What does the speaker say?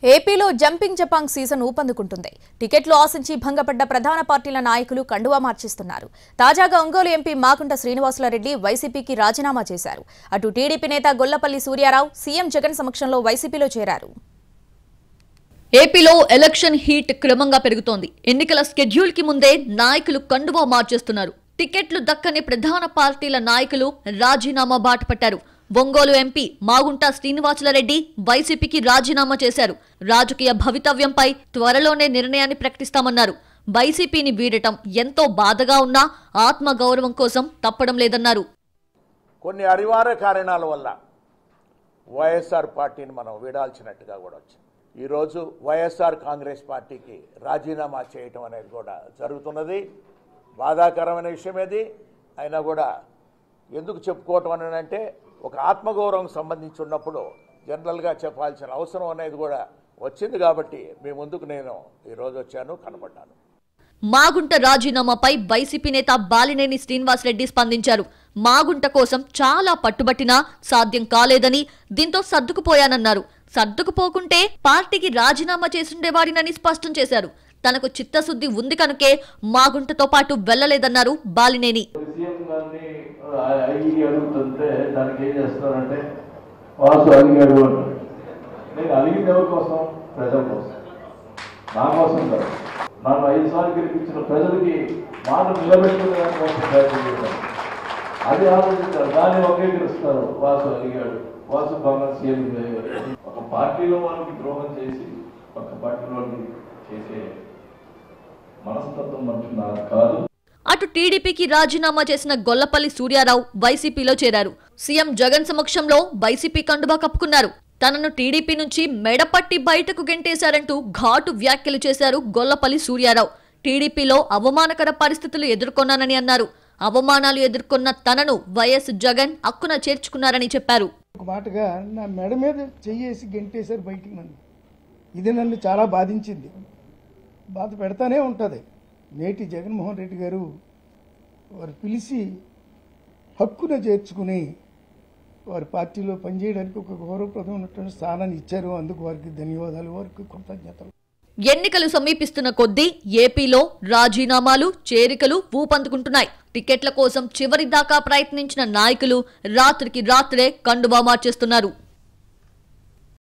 ఏపీలో jumping జపాంగ్ season ఊపందుకుంటుంది. టికెట్లు ఆశించి భంగపడ్డ ప్రధాన పార్టీల నాయకులు కండువా మార్చిస్తున్నారు. తాజాగా ఒంగోలు ఎంపీ మాగుంట శ్రీనివాసులరెడ్డి వైసీపీకి రాజీనామా చేశారు. అటు టీడీపీ నేత గొల్లపల్లి సూర్యారావు సీఎం జగన్ సమక్షంలో వైసీపీలో చేరారు. ఏపీలో ఎలక్షన్ హీట్ క్రమంగా పెరుగుతోంది. ఎన్నికల షెడ్యూల్ కి ముందే నాయకులు కండువా మార్చేస్తున్నారు. టికెట్లు దక్కని ప్రధాన పార్టీల నాయకులు రాజీనామా బాట పట్టారు. ఒంగోలు ఎంపీ మాగుంట శ్రీనివాసులరెడ్డి వైసీపీకి రాజీనామా చేశారు. రాజకీయ భవితవ్యంపై త్వరలోనే నిర్ణయాన్ని ప్రకటిస్తామన్నారు. వైసీపీని వీడటం ఎంతో బాధగా ఉన్నా ఆత్మగౌరవం కోసం తప్పడం లేదన్నారు. కొన్ని అనివార్య కారణాల వల్ల వైఎస్ఆర్ పార్టీని మనం వీడాల్సినట్టుగా కూడా వచ్చింది. ఈరోజు వైఎస్ఆర్ కాంగ్రెస్ పార్టీకి రాజీనామా చేయటం అనేది కూడా జరుగుతున్నది. బాధాకరమైన విషయం ఏది అయినా కూడా ఎందుకు చెప్పుకోవటం అని అంటే ఒక ఆత్మగౌరవం సంబంధించి ఉన్నప్పుడు జనరల్గా చెప్పాల్సిన అవసరం అనేది కూడా వచ్చింది. కాబట్టి మీ ముందుకు నేను ఈరోజు వచ్చాను, కనబడ్డాను. మాగుంట రాజీనామాపై వైసీపీ నేత బాలినేని శ్రీనివాసరెడ్డి స్పందించారు. మాగుంట కోసం చాలా పట్టుబట్టినా సాధ్యం కాలేదని, దీంతో సర్దుకుపోయానన్నారు. సర్దుకుపోకుంటే పార్టీకి రాజీనామా చేసుండేవాడినని స్పష్టం చేశారు. తనకు చిత్తశుద్ధి ఉంది కనుకే మాగుంటతో పాటు వెళ్లలేదన్నారు బాలినేని. అడుగుతుంటే దానికి ఏం చేస్తున్నారంటే వాసు అడిగాడు అంటారు. నేను అడిగింది ఎవరి కోసం? ప్రజల కోసం, నా కోసం కాదు. నన్ను 5 సార్లు గెలిపించిన ప్రజలకి మాట నిలబెట్టుకునే దానికోసం ప్రయత్నం చేశాను. అది ఆలోచించారు. దాన్ని ఒకే గెలుస్తారు. వాసు అడిగాడు, వాసు బాగా సీఎం. ఒక పార్టీలో వాళ్ళకి ద్రోహం చేసి ఒక పార్టీలో చేసే మనస్తత్వం మనుషులు నాకు కాదు. అటు టీడీపీకి రాజీనామా చేసిన గొల్లపల్లి సూర్యారావు వైసీపీలో చేరారు. సీఎం జగన్ సమక్షంలో వైసీపీ కండువా కప్పుకున్నారు. తనను టీడీపీ నుంచి మెడపట్టి బయటకు గెంటేశారంటూ ఘాటు వ్యాఖ్యలు చేశారు గొల్లపల్లి సూర్యారావు. టీడీపీలో అవమానకర పరిస్థితులు ఎదుర్కొన్నానని అన్నారు. అవమానాలు ఎదుర్కొన్న తనను వైఎస్ జగన్ హక్కున చేర్చుకున్నారని చెప్పారు. ఒక మాటగా నా మెడ మీద చెయ్యేసి గెంటేశారు బయటికి. ఇది నన్ను చాలా బాధించింది, బాధ పెడతానే ఉంటుంది. నేటి జగన్మోహన్ రెడ్డి గారు వారు పిలిచి హక్కున చేర్చుకుని వారి పార్టీలో పనిచేయడానికి ఒక గౌరవప్రదమైనటువంటి స్థానాన్ని ఇచ్చారు. అందుకు వారికి ధన్యవాదాలు, వారికి కృతజ్ఞతలు. ఎన్నికలు సమీపిస్తున్న కొద్దీ ఏపీలో రాజీనామాలు, చేరికలు ఊపందుకుంటున్నాయి. టికెట్ల కోసం చివరి దాకా ప్రయత్నించిన నాయకులు రాత్రికి రాత్రే కండువా మార్చేస్తున్నారు.